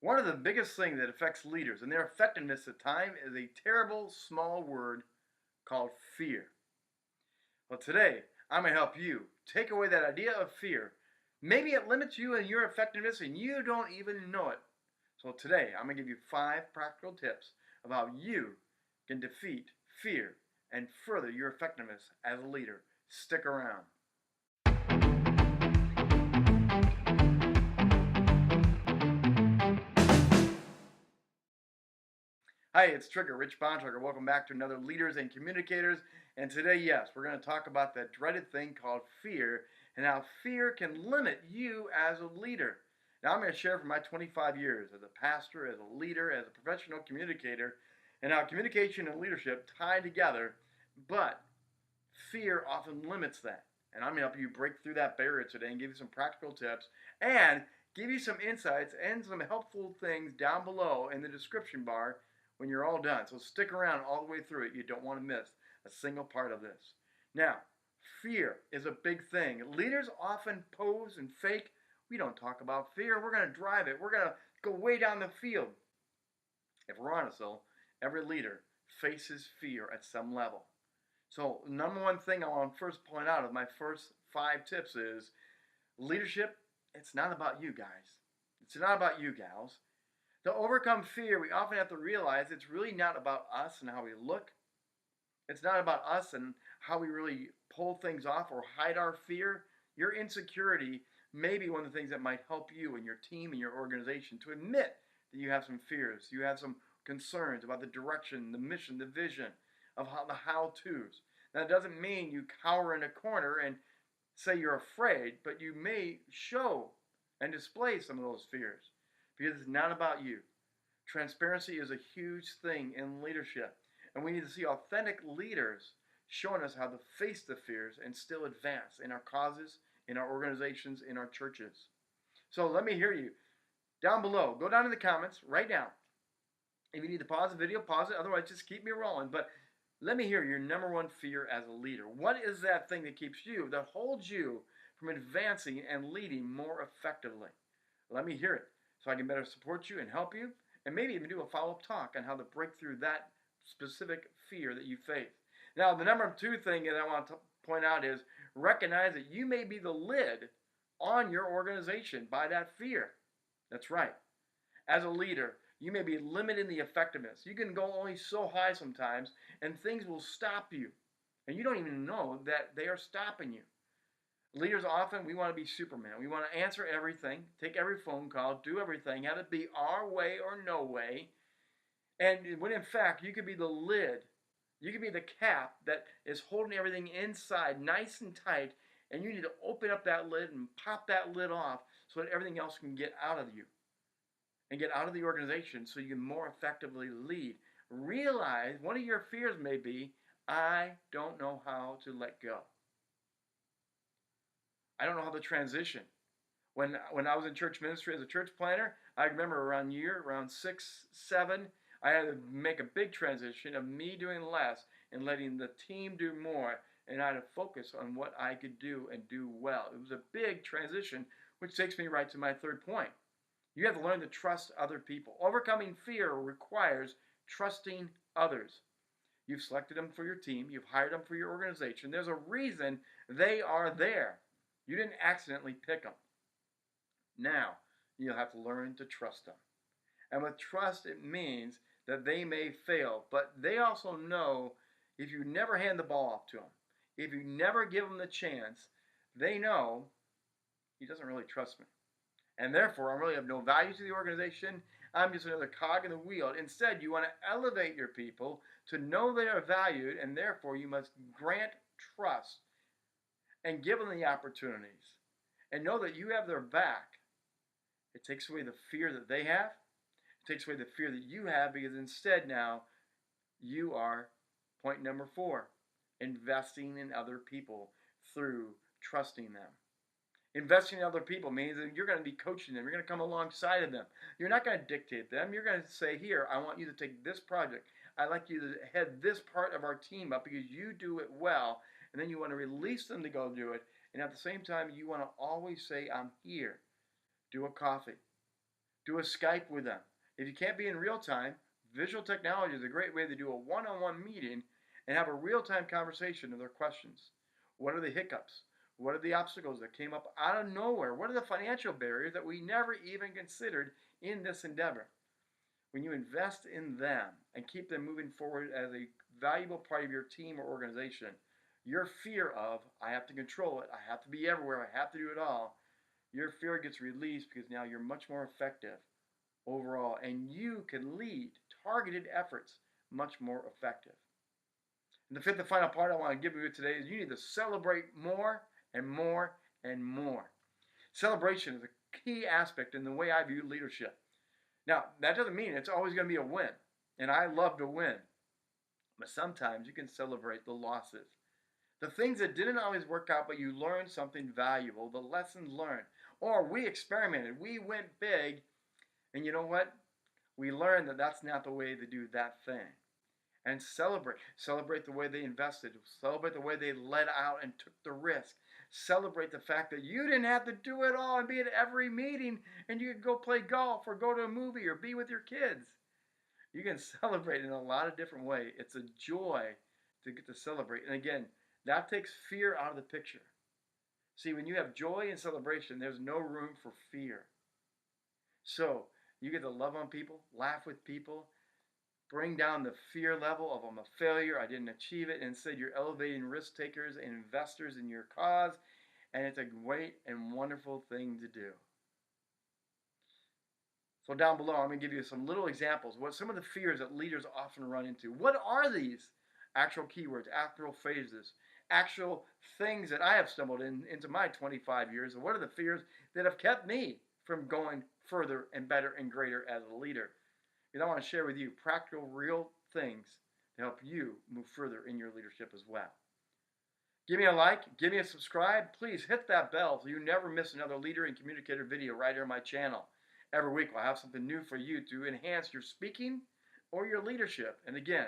One of the biggest things that affects leaders and their effectiveness at time is a terrible small word called fear. Well, today I'm going to help you take away that idea of fear. Maybe it limits you and your effectiveness and you don't even know it. So today I'm going to give you 5 practical tips of how you can defeat fear and further your effectiveness as a leader. Stick around. Hi, it's Trigger, Rich Bontrager. Welcome back to another Leaders and Communicators. And today, yes, we're going to talk about that dreaded thing called fear and how fear can limit you as a leader. Now, I'm going to share from my 25 years as a pastor, as a leader, as a professional communicator, and how communication and leadership tie together, but fear often limits that. And I'm going to help you break through that barrier today and give you some practical tips and give you some insights and some helpful things down below in the description bar when you're all done. So stick around all the way through it. You don't want to miss a single part of this. Now, fear is a big thing. Leaders often pose and fake. We don't talk about fear. We're going to drive it. We're going to go way down the field. If we're honest, though, every leader faces fear at some level. So, number one thing I want to first point out of my first 5 tips is leadership, it's not about you guys. It's not about you gals. To overcome fear, we often have to realize it's really not about us and how we look. It's not about us and how we really pull things off or hide our fear. Your insecurity may be one of the things that might help you and your team and your organization to admit that you have some fears. You have some concerns about the direction, the mission, the vision of the how-tos. Now, it doesn't mean you cower in a corner and say you're afraid, but you may show and display some of those fears. Because it's not about you. Transparency is a huge thing in leadership. And we need to see authentic leaders showing us how to face the fears and still advance in our causes, in our organizations, in our churches. So let me hear you. Down below, go down in the comments right now. If you need to pause the video, pause it. Otherwise, just keep me rolling. But let me hear your number one fear as a leader. What is that thing that keeps you, that holds you from advancing and leading more effectively? Let me hear it, so I can better support you and help you, and maybe even do a follow-up talk on how to break through that specific fear that you face. Now, the number 2 thing that I want to point out is recognize that you may be the lid on your organization by that fear. That's right. As a leader, you may be limiting the effectiveness. You can go only so high sometimes, and things will stop you, and you don't even know that they are stopping you. Leaders often, we want to be Superman. We want to answer everything, take every phone call, do everything, have it be our way or no way. And when in fact, you could be the lid. You could be the cap that is holding everything inside nice and tight. And you need to open up that lid and pop that lid off so that everything else can get out of you and get out of the organization so you can more effectively lead. Realize one of your fears may be, I don't know how to let go. I don't know how to transition. When I was in church ministry as a church planter, I remember around 6, 7, I had to make a big transition of me doing less and letting the team do more, and I had to focus on what I could do and do well. It was a big transition, which takes me right to my 3rd point. You have to learn to trust other people. Overcoming fear requires trusting others. You've selected them for your team. You've hired them for your organization. There's a reason they are there. You didn't accidentally pick them. Now, you'll have to learn to trust them. And with trust, it means that they may fail, but they also know if you never hand the ball off to them, if you never give them the chance, they know he doesn't really trust me. And therefore, I really have no value to the organization. I'm just another cog in the wheel. Instead, you want to elevate your people to know they are valued, and therefore you must grant trust and give them the opportunities and know that you have their back. It takes away the fear that they have. It takes away the fear that you have, because instead now you are, point number 4, investing in other people through trusting them. Investing in other people means that you're going to be coaching them. You're going to come alongside of them. You're not going to dictate them. You're going to say, here, I want you to take this project. I'd like you to head this part of our team up because you do it well. And then you want to release them to go do it. And at the same time, you want to always say, I'm here. Do a coffee. Do a Skype with them. If you can't be in real time, visual technology is a great way to do a one-on-one meeting and have a real-time conversation of their questions. What are the hiccups? What are the obstacles that came up out of nowhere? What are the financial barriers that we never even considered in this endeavor? When you invest in them and keep them moving forward as a valuable part of your team or organization, your fear of, I have to control it, I have to be everywhere, I have to do it all, your fear gets released because now you're much more effective overall and you can lead targeted efforts much more effective. And the fifth and final part I want to give you today is you need to celebrate more and more and more. Celebration is a key aspect in the way I view leadership. Now, that doesn't mean it's always going to be a win, and I love to win, but sometimes you can celebrate the losses. The things that didn't always work out, but you learned something valuable, the lessons learned. Or we experimented, we went big, and you know what? We learned that that's not the way to do that thing. And celebrate. Celebrate the way they invested. Celebrate the way they led out and took the risk. Celebrate the fact that you didn't have to do it all and be at every meeting and you could go play golf or go to a movie or be with your kids. You can celebrate in a lot of different ways. It's a joy to get to celebrate. And again, that takes fear out of the picture. See, when you have joy and celebration, there's no room for fear. So you get to love on people, laugh with people, bring down the fear level of I'm a failure, I didn't achieve it. Instead, you're elevating risk takers and investors in your cause, and it's a great and wonderful thing to do. So down below, I'm going to give you some little examples. What some of the fears that leaders often run into. What are these actual keywords, actual phrases, actual things that I have stumbled into my 25 years? And what are the fears that have kept me from going further and better and greater as a leader? And I want to share with you practical, real things to help you move further in your leadership as well. Give me a like, give me a subscribe. Please hit that bell so you never miss another leader and communicator video right here on my channel. Every week I'll have something new for you to enhance your speaking or your leadership. And again,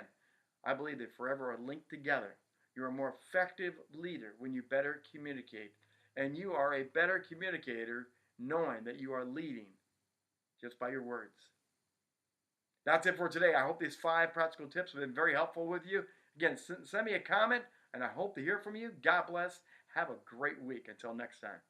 I believe they forever are linked together. You're a more effective leader when you better communicate. And you are a better communicator knowing that you are leading just by your words. That's it for today. I hope these 5 practical tips have been very helpful with you. Again, send me a comment, and I hope to hear from you. God bless. Have a great week. Until next time.